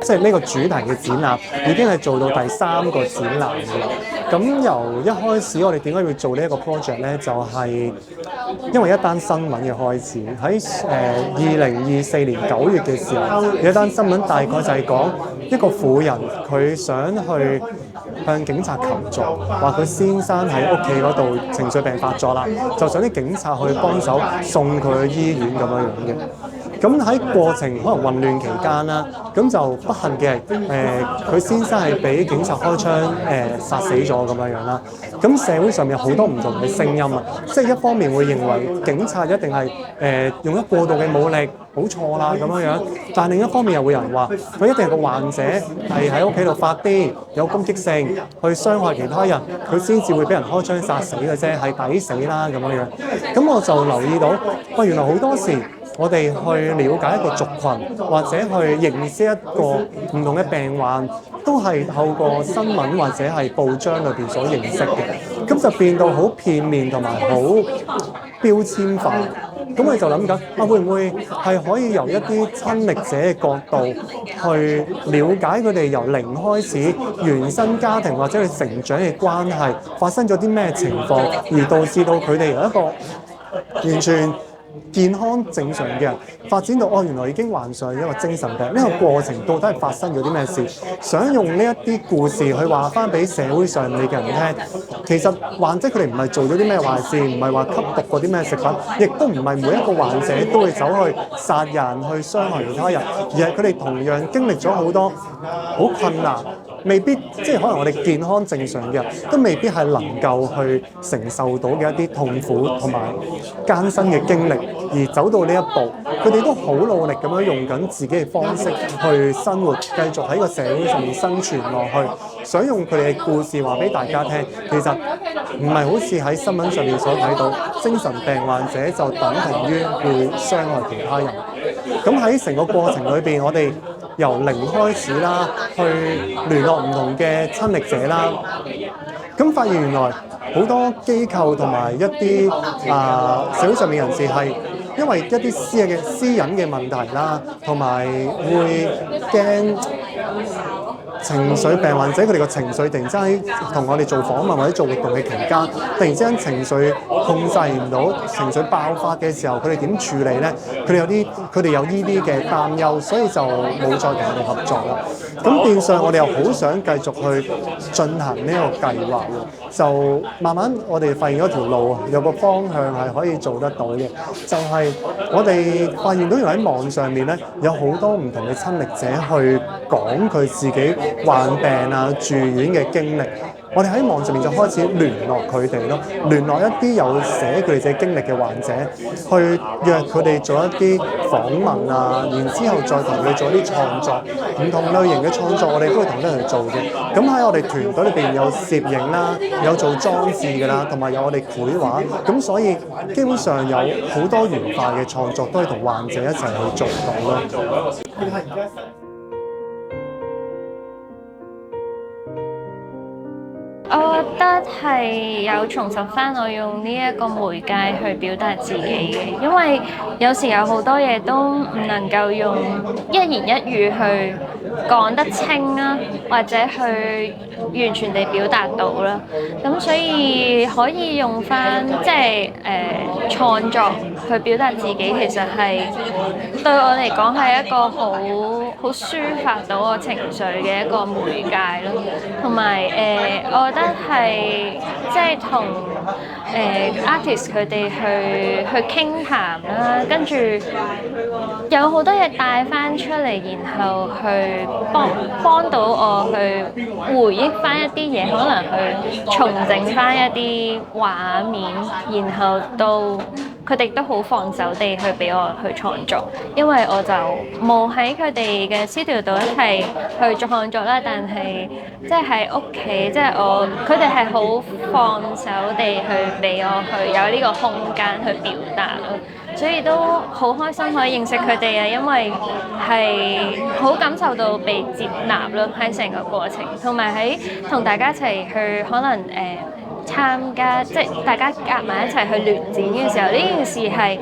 即係呢個主題嘅展覽已經係做到第3個展覽㗎啦。咁由一開始我哋點解要做呢一個 project 咧？就係因為一單新聞嘅開始，喺2024年9月嘅時候，有一單新聞大概就係講一個婦人佢想去向警察求助，話佢先生喺屋企嗰度情緒病發作啦，就想啲警察去幫手送佢去醫院咁樣樣嘅。咁喺過程可能混亂期間啦，咁就不幸嘅佢先生係俾警察開槍殺死咗咁樣樣啦。咁社會上面有好多唔同嘅聲音啊，即係一方面會認為警察一定係用咗過度嘅武力，好錯啦咁樣樣，但另一方面又會有人話佢一定係個患者係喺屋企度發癲，有攻擊性去傷害其他人，佢先至會俾人開槍殺死嘅啫，係抵死啦咁樣樣。咁我就留意到，原來好多時我哋去了解一個族群，或者去認識一個唔同嘅病患，都係透過新聞或者係報章裏邊所認識嘅，咁就變到好片面同埋好標籤化。咁我哋就諗緊會唔會係可以由一啲親歷者嘅角度去了解佢哋由零開始原生家庭或者佢成長嘅關係發生咗啲咩情況，而導致到佢哋由一個完全健康正常嘅人發展到原來已經患上一個精神病，呢個過程到底係發生咗啲咩事？想用呢一啲故事去話翻俾社會上面嘅人聽，其實患者佢哋唔係做咗啲咩壞事，唔係話吸毒過啲咩食品，亦都唔係每一個患者都會走去殺人去傷害其他人，而係佢哋同樣經歷咗好多好困難，未必即係可能我哋健康正常嘅人都未必係能夠去承受到嘅一啲痛苦同埋艱辛嘅經歷，而走到呢一步，佢哋都好努力咁樣用緊自己嘅方式去生活，繼續喺個社會上面生存落去，想用佢哋嘅故事話俾大家聽，其實唔係好似喺新聞上面所睇到，精神病患者就等同於會傷害其他人。咁喺成個過程裏邊，我哋由零開始啦，去聯絡唔同嘅親歷者啦，咁發現原來好多機構同埋一啲社會上面人士係因為一啲私隱嘅問題啦，同埋會驚情緒病患者佢哋個情緒突然之間同我哋做訪問或者做活動嘅期間，突然之間情緒控制唔到，情緒爆發嘅時候，佢哋點處理呢？佢哋有呢啲嘅擔憂，所以就冇再同我哋合作啦。咁變相我哋又好想繼續去進行呢個計劃喎，就慢慢我哋發現咗條路，有個方向係可以做得到嘅，就係我哋發現到原來喺網上面咧有好多唔同嘅親歷者去講佢自己患病啊、住院嘅經歷。我哋喺網上面就開始聯絡佢哋咯，聯絡一啲有寫佢哋自己經歷嘅患者，去約佢哋做一啲訪問啊，然之後再同佢做一啲創作，唔同類型嘅創作我哋都會同佢哋做嘅。咁喺我哋團隊裏邊有攝影啦，有做裝置㗎啦，同埋有我哋繪畫，咁所以基本上有好多元化嘅創作都係同患者一齊去做到咯。我覺得係有重拾翻我用呢一個媒介去表達自己嘅，因為有時有好多嘢都唔能夠用一言一語去講得清啦，或者去完全地表達到啦。咁所以可以用翻即係創作去表達自己，其實係對我嚟講係一個好抒發到我情緒嘅一個媒介咯。同埋我覺得係即係同artist 佢哋去傾談啦，跟住有好多嘢帶翻出嚟，然後去幫到我去回憶翻一啲嘢，可能去重整翻一啲畫面，然後到佢哋都好放手地去俾我去創作，因為我就冇喺佢哋嘅 studio 度一齊去創作啦，但係即係喺屋企，即係佢哋係好放手地去俾我去有呢個空間去表達咯，所以都好開心可以認識佢哋啊，因為係好感受到被接納咯喺成個過程，同埋喺同大家一齊去可能參加，即係大家夾埋一齊去聯展嘅時候，呢件事係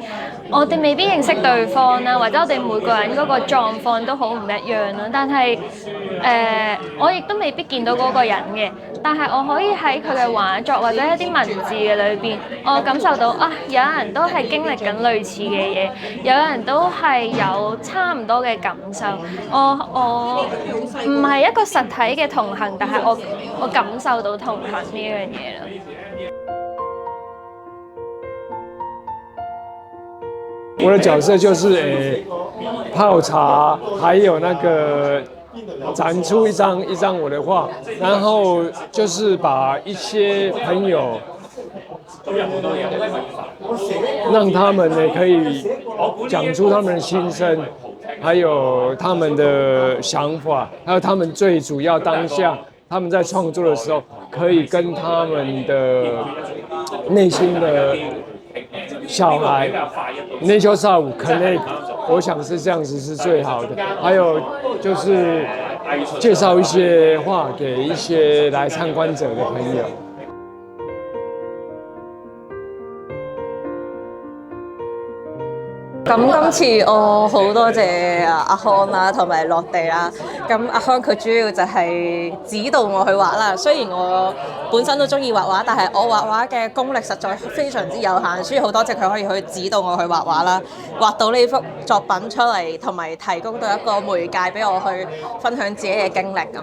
我哋未必認識對方啦，或者我哋每個人嗰個狀況都好唔一樣啦。但係我亦都未必見到嗰個人嘅，但係我可以喺佢嘅畫作或者一啲文字嘅裏邊，我感受到啊，有人都係經歷緊類似嘅嘢，有人都係有差唔多嘅感受。我唔係一個實體嘅同行，但係我感受到同行呢樣嘢啦。我的角色就是泡茶，还有那个展出一张我的画，然后就是把一些朋友，让他们呢可以讲出他们的心声，还有他们的想法，还有他们最主要当下他们在创作的时候，可以跟他们的内心的小孩nature self connect， 我想是这样子是最好的。还有就是介绍一些画给一些来参观者的朋友。咁今次我好多謝阿康啦，同埋落地啦。咁阿康佢主要就係指導我去畫啦。雖然我本身都中意畫畫，但係我畫畫嘅功力實在非常之有限，所以好多謝佢可以去指導我去畫畫啦，畫到呢幅作品出嚟，同埋提供到一個媒介俾我去分享自己嘅經歷咁。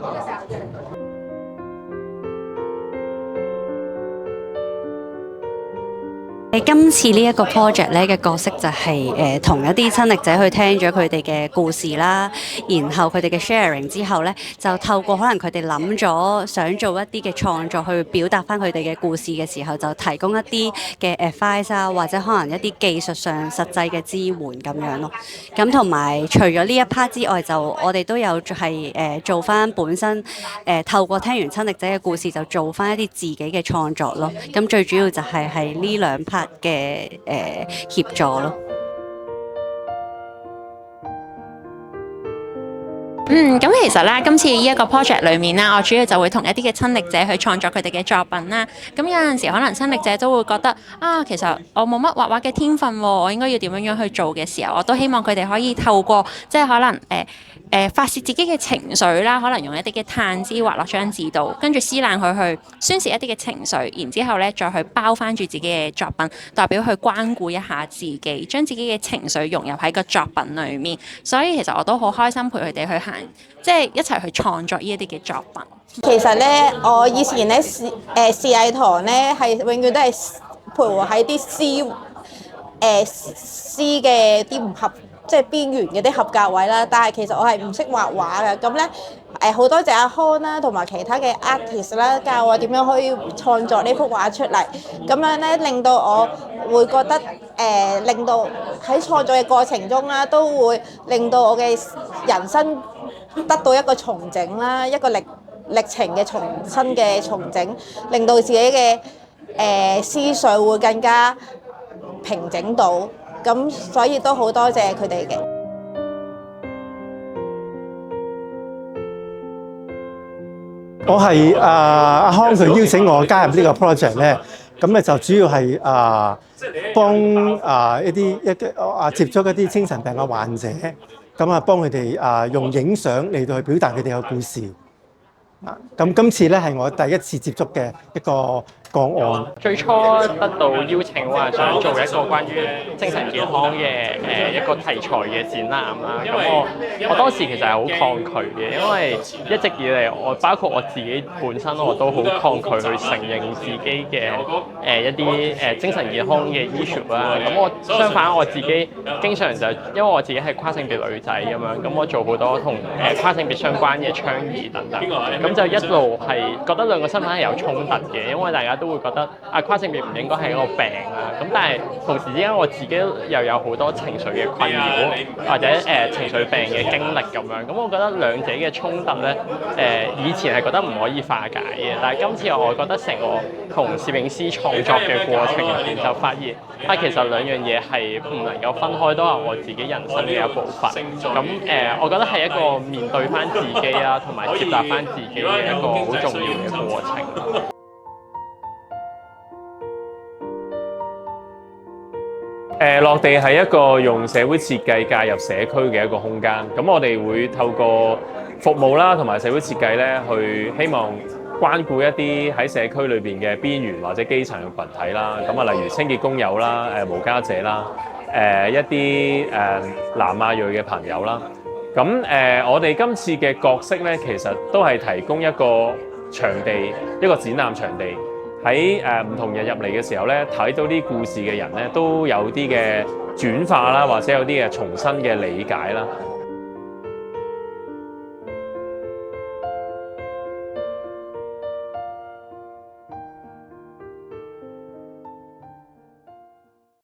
今次呢一個 project 咧嘅角色就係同一啲親歷者去聽咗佢哋嘅故事啦，然後佢哋嘅 sharing 之後咧，就透過可能佢哋諗咗想做一啲嘅創作去表達翻佢哋嘅故事嘅時候，就提供一啲嘅 advice 啊，或者可能一啲技術上實際嘅支援咁樣咯。咁同埋除咗呢一 part 之外，就我哋都有係做翻本身透過聽完親歷者嘅故事，就做翻一啲自己嘅創作咯。咁最主要就係呢兩 part嘅協助咯。咁其實咧，今次呢一個 project 裏面啦，我主要就會同一啲嘅親歷者去創作佢哋嘅作品啦。咁有陣時可能親歷者都會覺得啊，其實我冇乜畫畫嘅天分喎，我應該要點樣去做嘅時候，我都希望佢哋可以透過即係可能發泄自己嘅情緒啦，可能用一啲嘅炭枝畫落張紙度，跟住撕爛佢去宣泄一啲嘅情緒，然之後咧再去包翻住自己嘅作品，代表去關顧一下自己，將自己嘅情緒融入喺個作品裏面。所以其實我都好開心陪佢哋去行，即係一齊去創作呢一啲嘅作品。其實咧，我以前咧視藝堂咧係永遠都係徘徊喺啲詩嘅啲唔合，即係邊緣嘅啲合格位啦。但係其實我係唔識畫畫嘅，咁咧好多謝阿康啦，同埋其他嘅 artist 啦，教我點樣可以創作呢幅畫出嚟。咁樣咧令到我會覺得令到喺創作嘅過程中啦，都會令到我嘅人生得到一個重整啦，一個歷程嘅重新嘅重整，令到自己嘅思緒會更加平整到。咁所以都好多謝佢哋嘅。我係阿康佢邀請我加入呢個 project 咧，咁咧就主要係幫接觸一啲精神病嘅患者，咁幫佢哋用影相嚟到去表達佢哋嘅故事。咁今次咧係我第一次接觸嘅一個個案。最初得到邀請話想做一個關於精神健康嘅一個題材嘅展覽啦，咁我當時其實係好抗拒嘅，因為一直以嚟包括我自己本身我都好抗拒去承認自己嘅一啲精神健康嘅 issue 啦。咁我相反我自己經常就因為我自己係跨性別女仔咁樣，咁我做好多同跨性別相關嘅倡議等等，咁就一路係覺得兩個身份係有衝突嘅，因為大家都會覺得跨性別唔應該係一個病啊，咁但係同時之間我自己又有好多情緒嘅困擾或者情緒病嘅經歷咁樣，咁我覺得兩者嘅衝突咧以前係覺得唔可以化解嘅，但係今次我覺得成個同攝影師創作嘅過程入邊就發現其實兩樣嘢係唔能夠分開，都係我自己人生嘅一部分。咁我覺得係一個面對翻自己啊，同埋接納翻自己嘅一個好重要嘅過程。落地係一個用社會設計介入社區嘅一個空間。咁我哋會透過服務啦，同埋社會設計咧，去希望關顧一啲喺社區裏邊嘅邊緣或者基層嘅群體啦。咁啊，例如清潔工友啦、無家者啦、一啲南亞裔嘅朋友啦。咁我哋今次嘅角色咧，其實都係提供一個場地，一個展覽場地。喺唔同人入嚟嘅時候咧，睇到啲故事嘅人咧，都有啲嘅轉化啦，或者有啲嘅重新嘅理解啦。